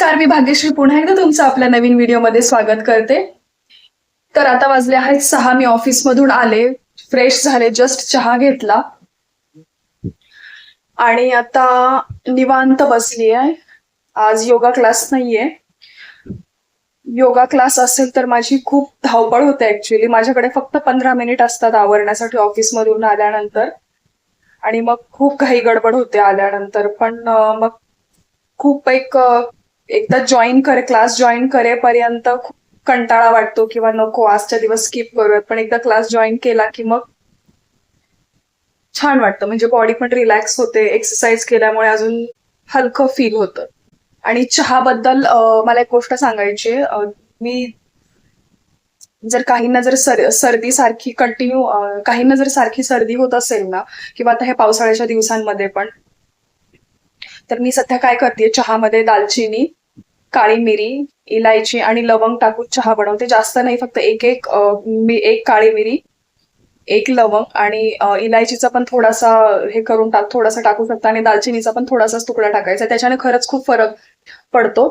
नमस्कार, मी भाग्यश्री पुन्हा एकदा तुमचं आपल्या नवीन व्हिडिओमध्ये स्वागत करते. तर आता वाजले आहेत 6. मी ऑफिसमधून आले, फ्रेश झाले, जस्ट चहा घेतला आणि आता निवांत बसली आहे. आज योगा क्लास नाहीये. योगा क्लास असेल तर माझी खूप धावपळ होते ऍक्च्युली. माझ्याकडे फक्त 15 मिनिट असतात आवरण्यासाठी ऑफिसमधून आल्यानंतर आणि मग खूप घाई गडबड होते आल्यानंतर. पण मग खूप एकदा क्लास जॉईन करेपर्यंत खूप कंटाळा वाटतो किंवा नको आजच्या दिवस स्किप करूयात, पण एकदा क्लास जॉईन केला की मग छान वाटतं. म्हणजे बॉडी पण रिलॅक्स होते, एक्सरसाइज केल्यामुळे अजून हलकं फील होतं. आणि चहाबद्दल मला एक गोष्ट सांगायची आहे. मी जर काहींना जर सर्दी सारखी कंटिन्यू काहींना जर सारखी सर्दी होत असेल ना, किंवा आता हे पावसाळ्याच्या दिवसांमध्ये पण, तर मी सध्या काय करते, चहामध्ये दालचिनी, काळी मिरी, इलायची आणि लवंग टाकून चहा बनवते. जास्त नाही, फक्त एक काळी मिरी, एक लवंग आणि इलायचीचा पण थोडासा थोडासा टाकू शकता आणि दालचिनीचा पण थोडासाच तुकडा टाकायचा. त्याच्याने खरंच खूप फरक पडतो.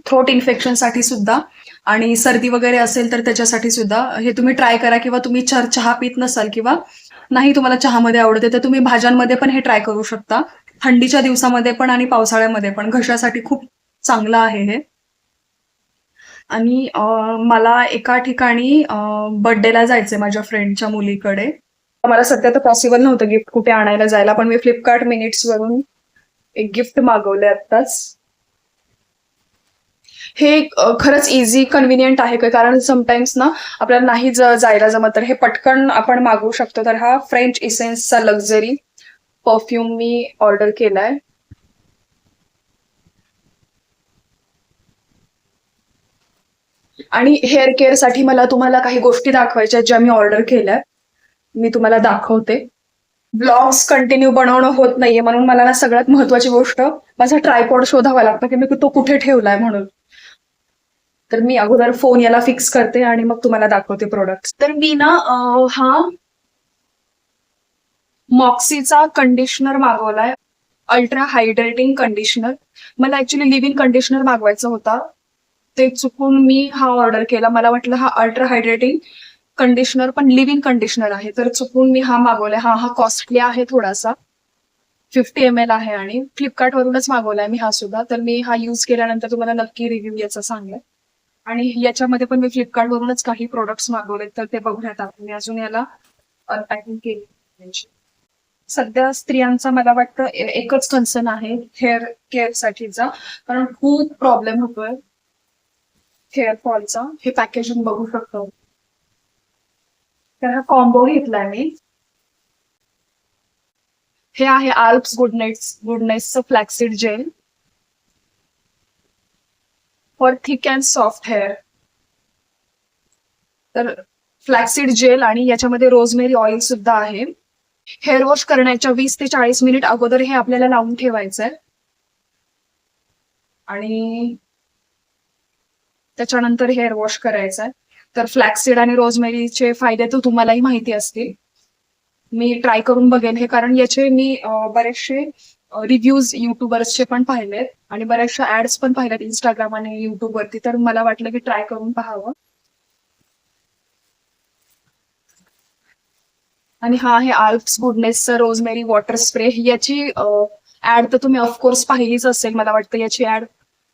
थ्रोट इन्फेक्शनसाठी सुद्धा आणि सर्दी वगैरे असेल तर त्याच्यासाठी सुद्धा हे तुम्ही ट्राय करा. किंवा तुम्ही चहा पीत नसाल किंवा नाही तुम्हाला चहामध्ये आवडते तर तुम्ही भाज्यांमध्ये पण हे ट्राय करू शकता. थंडीच्या दिवसामध्ये पण आणि पावसाळ्यामध्ये पण घशासाठी खूप चांगलं आहे हे. आणि मला एका ठिकाणी बर्थडेला जायचंय माझ्या फ्रेंडच्या मुलीकडे. मला सध्या तर पॉसिबल नव्हतं गिफ्ट कुठे आणायला जायला, पण मी फ्लिपकार्ट मिनिट्स वरून एक गिफ्ट मागवले आत्ताच. हे खरंच इझी कन्व्हिनियंट आहे का, कारण समटाइम्स ना आपल्याला नाही जायला जमत, तर हे पटकन आपण मागवू शकतो. तर हा फ्रेंच इसेन्सचा लक्झरी परफ्यूम मी ऑर्डर केलाय. आणि हेअर केअर साठी मला तुम्हाला काही गोष्टी दाखवायच्या ज्या मी ऑर्डर केल्या, मी तुम्हाला दाखवते. ब्लॉग्स कंटिन्यू बनवणं होत नाहीये, म्हणून मला ना सगळ्यात महत्वाची गोष्ट माझा ट्रायपॉड शोधावा लागतो की मी तो कुठे ठेवलाय म्हणून. तर मी अगोदर फोन याला फिक्स करते आणि मग तुम्हाला दाखवते प्रोडक्ट. तर मी ना हा मॉक्सीचा कंडिशनर मागवलाय, अल्ट्रा हायड्रेटिंग कंडिशनर. मला ऍक्च्युली लिव्ह इन कंडिशनर मागवायचा होता, ते चुकून मी हा ऑर्डर केला. मला वाटलं हा अल्ट्रा हायड्रेटिंग कंडिशनर पण लिव्ह इन कंडिशनर आहे, तर चुकून मी हा मागवलाय. हा कॉस्टली आहे थोडासा, 50 ml आहे आणि फ्लिपकार्ट वरूनच मागवलाय मी हा सुद्धा. तर मी हा यूज केल्यानंतर तुम्हाला नक्की रिव्ह्यू याचा सांगेल. आणि याच्यामध्ये पण मी फ्लिपकार्ट वरूनच काही प्रोडक्ट्स मागवलेत, तर ते बघण्यात आपण मी अजून याला अनपॅकिंग केली. सध्या स्त्रियांचा मला वाटतं एकच कन्सर्न आहे हेअर केअर साठीचा, कारण खूप प्रॉब्लेम होतोय हेअर फॉलचा. हे पॅकेजिंग बघू शकतो. तर हा कॉम्बो घेतलाय मी. हे आहे आल्प्स गुडनेसचं flaxseed gel for thick and soft hair. तर फ्लॅक्सीड जेल आणि याच्यामध्ये रोजमेरी ऑइल सुद्धा आहे. हेअर वॉश करण्याच्या 20 ते 40 मिनिट अगोदर हे आपल्याला लावून ठेवायचंय आणि त्याच्यानंतर हेअर वॉश करायचंय. तर फ्लॅक्सीड आणि रोजमेरीचे फायदे तर तुम्हालाही माहिती असतील. मी ट्राय करून बघेन हे, कारण याचे मी बरेचसे रिव्ह्यूज युट्यूबर्सचे पण पाहिलेत आणि बऱ्याचशा ऍड्स पण पाहिल्यात इंस्टाग्राम आणि युट्यूबवरती. तर मला वाटलं की ट्राय करून पाहावं. आणि हा आहे आल्प्स गुडनेसचा रोजमेरी वॉटर स्प्रे. याची ऍड तर तुम्ही ऑफकोर्स पाहिलीच असेल. मला वाटतं याची ऍड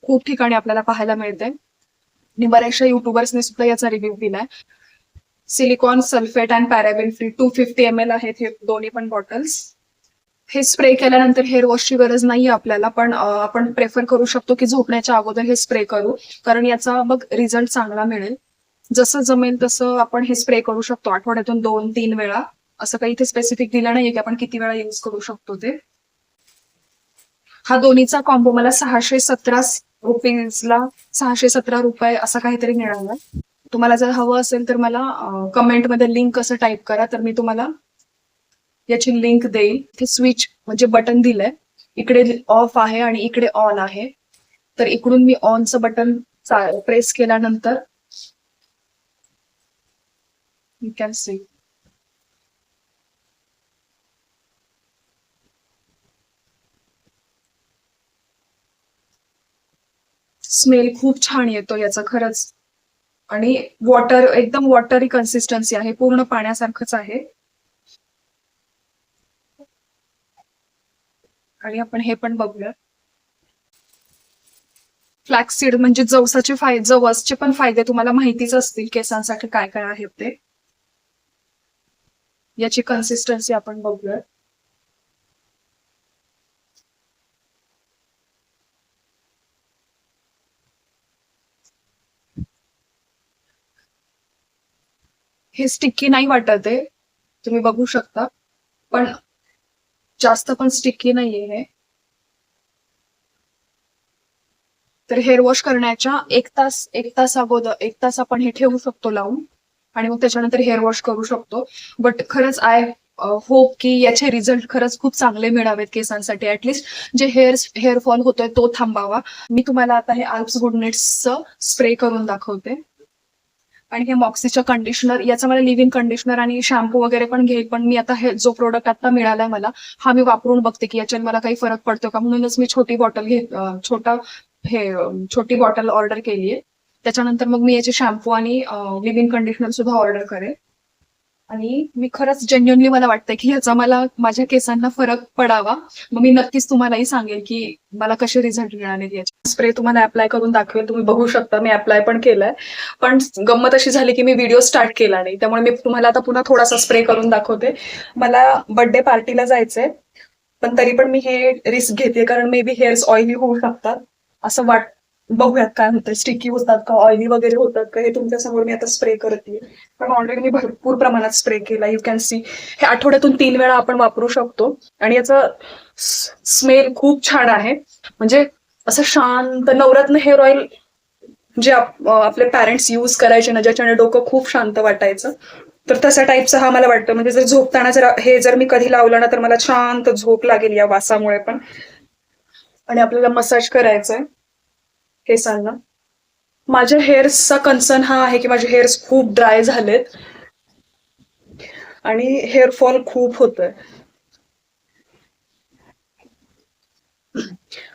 खूप ठिकाणी आपल्याला पाहायला मिळते आणि बऱ्याचशा युट्यूबर्सने सुद्धा याचा रिव्ह्यू दिलाय. Silicone sulphate and paraben free 250 ml आहेत हे दोन्ही पण बॉटल्स. हे स्प्रे केल्यानंतर हेअर वॉशची गरज नाहीये आपल्याला, पण आपण प्रेफर करू शकतो की झोपण्याच्या अगोदर हे स्प्रे करू, कारण याचा मग रिझल्ट चांगला मिळेल. जसं जमेल तसं आपण हे स्प्रे करू शकतो, आठवड्यातून 2-3 वेळा. असं काही इथे स्पेसिफिक दिलं नाहीये की आपण किती वेळा युज करू शकतो ते. हा दोन्हीचा कॉम्बो मला 617 रुपीजला, 617 रुपये असं काहीतरी मिळालं. तुम्हाला जर हवं असेल तर मला कमेंटमध्ये लिंक कसं टाईप करा, तर मी तुम्हाला याची लिंक देईल. ते स्विच म्हणजे बटन दिलंय, इकडे ऑफ आहे आणि इकडे ऑन आहे. तर इकडून मी ऑनचं बटन प्रेस केल्यानंतर यू कॅन सी स्मेल खूप छान येतो याचा खरंच. आणि एकदम वॉटरी कन्सिस्टन्सी आहे, पूर्ण पाण्यासारखंच आहे. आणि आपण हे पण बघूया. फ्लॅक्सीड म्हणजे जवसचे पण फायदे तुम्हाला माहितीच असतील केसांसाठी काय काय आहेत ते. याची कन्सिस्टन्सी आपण बघूया. हे स्टिकी नाही वाटत आहे, तुम्ही बघू शकता, पण जास्त पण स्टिकी नाहीये हे. तर हेअर वॉश करण्याच्या एक तास आपण हे ठेवू शकतो लावून, आणि मग त्याच्यानंतर हेअर वॉश करू शकतो. बट खरंच होप की याचे रिझल्ट खरंच खूप चांगले मिळावेत केसांसाठी. ऍटलिस्ट जे हेअर फॉल होतोय तो थांबावा. मी तुम्हाला आता हे आल्प्स गुडनेट्सचं स्प्रे करून दाखवते. आणि हे मॉक्सीचं कंडिशनर, याचं मला लिव्ह इन कंडिशनर आणि शॅम्पू वगैरे पण घेईल, पण मी आता हे जो प्रोडक्ट आता मिळालाय मला, हा मी वापरून बघते की याच्याने मला काही फरक पडतो का. म्हणूनच मी छोटी बॉटल ऑर्डर केलीये. त्याच्यानंतर मग मी याचे शॅम्पू आणि लिव्ह इन कंडिशनर सुद्धा ऑर्डर करेन. आणि मी खरंच जेन्युअनली मला वाटतंय की ह्याचा मला माझ्या केसांना फरक पडावा. मग मी नक्कीच तुम्हालाही सांगेल की मला कसे रिझल्ट मिळाले याचे. स्प्रे तुम्हाला अप्लाय करून दाखवेल, तुम्ही बघू शकता मी अप्लाय पण केलाय. पण गंमत अशी झाली की मी व्हिडिओ स्टार्ट केला नाही, त्यामुळे मी तुम्हाला आता पुन्हा थोडासा स्प्रे करून दाखवते. मला बर्थडे पार्टीला जायचंय, पण तरी पण मी हे रिस्क घेते, कारण मे बी हेअर्स ऑइली होऊ शकतात असं बघूयात काय होतं, स्टिकी होतात का, ऑइली वगैरे होतात का, हे तुमच्या समोर मी आता स्प्रे करते. पण ऑलरेडी मी भरपूर प्रमाणात स्प्रे केला, यू कॅन सी. हे आठवड्यातून 3 वेळा आपण वापरू शकतो. आणि याचा स्मेल खूप छान आहे, म्हणजे असं शांत नवरत्न हेअर ऑइल जे आपले पॅरेंट्स यूज करायचे ना, ज्याच्याने डोकं खूप शांत वाटायचं, तर तशा टाईपचं हा मला वाटतं. म्हणजे जर झोपताना जर मी कधी लावलं ना, तर मला शांत झोप लागेल या वासामुळे पण. आणि आपल्याला मसाज करायचंय केसांना. माझ्या हेअर्सचा कन्सर्न हा आहे की माझे हेअर्स खूप ड्राय झालेत आणि हेअर फॉल खूप होतोय.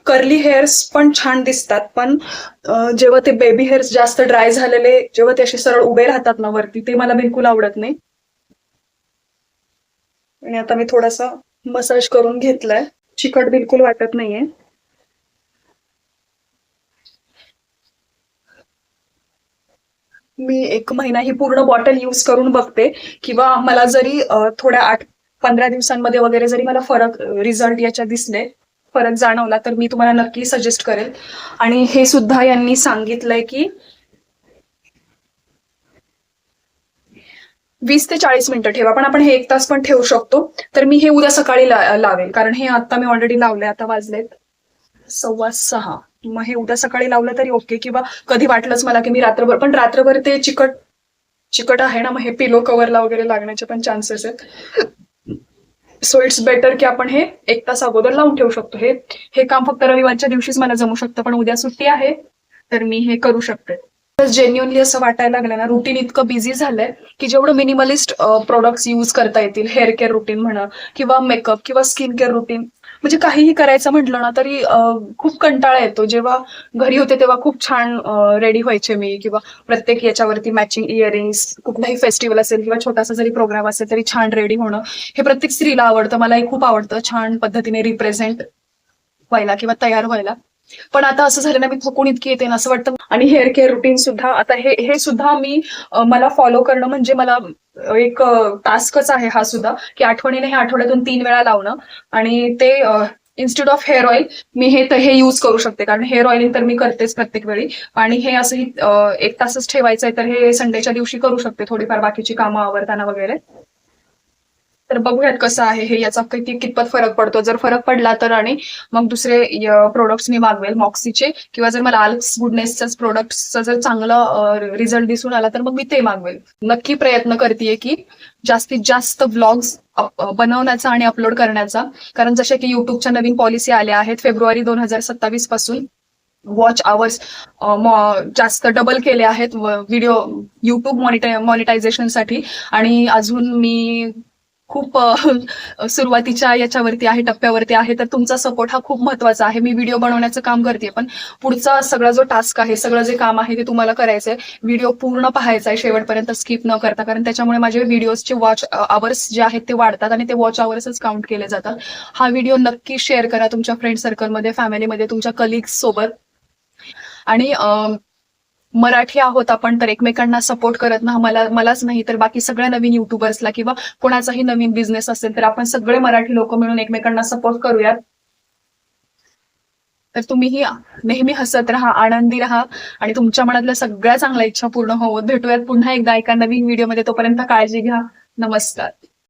कर्ली हेअर्स पण छान दिसतात, पण जेव्हा ते बेबी हेअर्स जास्त ड्राय झालेले, जेव्हा ते असे सरळ उभे राहतात ना वरती, ते मला बिलकुल आवडत नाही. आणि आता मी थोडासा मसाज करून घेतलाय, चिकट बिलकुल वाटत नाहीये. मी 1 महिना ही पूर्ण बॉटल यूज करून बघते, किंवा मला जरी थोड्या 8-15 दिवसांमध्ये वगैरे जरी मला रिझल्ट याच्या दिसले, फरक जाणवला, तर मी तुम्हाला नक्की सजेस्ट करेल. आणि हे सुद्धा यांनी सांगितलंय की 20 ते 40 मिनिटं ठेवा, पण आपण हे 1 तास पण ठेवू शकतो. तर मी हे उद्या सकाळी लावेल, कारण हे आता मी ऑलरेडी लावले. आता वाजलेत 6:15. मग हे उद्या सकाळी लावलं तरी ओके, किंवा कधी वाटलंच मला की मी रात्रभर, पण रात्रभर ते चिकट चिकट आहे ना, मग हे पिलो कव्हरला वगैरे लागण्याचे पण चान्सेस आहेत. सो इट्स बेटर की आपण हे 1 तास अगोदर लावून ठेवू शकतो. हे काम फक्त रविवारच्या दिवशीच मला जमू शकतं, पण उद्या सुट्टी आहे, तर मी हे करू शकते. जेन्युअनली असं वाटायला लागलं ना, रुटीन इतकं बिझी झालंय की जेवढं मिनिमलिस्ट प्रोडक्ट्स यूज करता येतील, हेअर केअर रुटीन म्हणा, किंवा मेकअप, किंवा स्किन केअर रुटीन, म्हणजे काहीही करायचं म्हटलं ना तरी खूप कंटाळा येतो. जेव्हा घरी होते तेव्हा खूप छान रेडी व्हायचे मी, किंवा प्रत्येक याच्यावरती मॅचिंग इयरिंग्स, कुठलाही फेस्टिवल असेल किंवा छोटासा जरी प्रोग्राम असेल तरी छान रेडी होणं, हे प्रत्येक स्त्रीला आवडतं. मलाही खूप आवडतं छान पद्धतीने रिप्रेझेंट व्हायला किंवा तयार व्हायला. पण आता असं झालं ना, मी थकून इतकी येते ना, असं वाटतं. आणि हेअर केअर रुटीन सुद्धा आता हे सुद्धा मला फॉलो करणं म्हणजे मला एक टास्कच आहे हा सुद्धा, की आठवणीने हे आठवड्यातून 3 वेळा लावणं. आणि ते इन्स्टेड ऑफ हेअर ऑइल मी हे यूज करू शकते, कारण हेअर ऑइलिंग तर मी करतेच प्रत्येक वेळी. आणि हे असंही 1 तासच ठेवायचंय, तर हे संडेच्या दिवशी करू शकते, थोडीफार बाकीची कामं आवरताना वगैरे. तर बघूयात कसं आहे हे, याचा कितपत फरक पडतो. जर फरक पडला तर आणि मग दुसरे प्रोडक्ट्स मी मागवेल मॉक्सीचे, किंवा जर मला आल्प्स गुडनेसच्याच प्रोडक्ट्सचा जर चांगला रिझल्ट दिसून आला तर मग मी ते मागवेल. नक्की प्रयत्न करतेय की जास्तीत जास्त व्लॉग्स बनवण्याचा आणि अपलोड करण्याचा, कारण जसे की युट्यूबच्या नवीन पॉलिसी आल्या आहेत फेब्रुवारी 2027 पासून. वॉच आवर्स जास्त डबल केले आहेत व्हिडिओ युट्यूब मॉनिटायझेशनसाठी. आणि अजून मी खूप सुरुवातीच्या याच्यावरती आहे, टप्प्यावरती आहे, तर तुमचा सपोर्ट हा खूप महत्वाचा आहे. मी व्हिडिओ बनवण्याचं काम करते, पण पुढचा सगळा जो टास्क आहे, सगळं जे काम आहे ते तुम्हाला करायचं आहे. व्हिडिओ पूर्ण पाहायचा आहे शेवटपर्यंत स्किप न करता, कारण त्याच्यामुळे माझे व्हिडिओजचे वॉच अवर्स जे आहेत ते वाढतात आणि ते वॉच अवर्सच काउंट केले जातात. हा व्हिडिओ नक्की शेअर करा तुमच्या फ्रेंड सर्कलमध्ये, फॅमिलीमध्ये, तुमच्या कलिग्स सोबत. आणि मराठी आहोत आपण, तर एकमेकांना सपोर्ट करत ना, मलाच नाही तर बाकी सगळ्या नवीन युट्यूबर्सला किंवा कोणाचाही नवीन बिझनेस असेल तर आपण सगळे मराठी लोक मिळून एकमेकांना सपोर्ट करूयात. तर तुम्हीही नेहमी हसत राहा, आनंदी राहा आणि तुमच्या मनातल्या सगळ्या चांगल्या इच्छा पूर्ण होवोत. भेटूयात पुन्हा एकदा एका नवीन व्हिडिओमध्ये. तोपर्यंत काळजी घ्या. नमस्कार.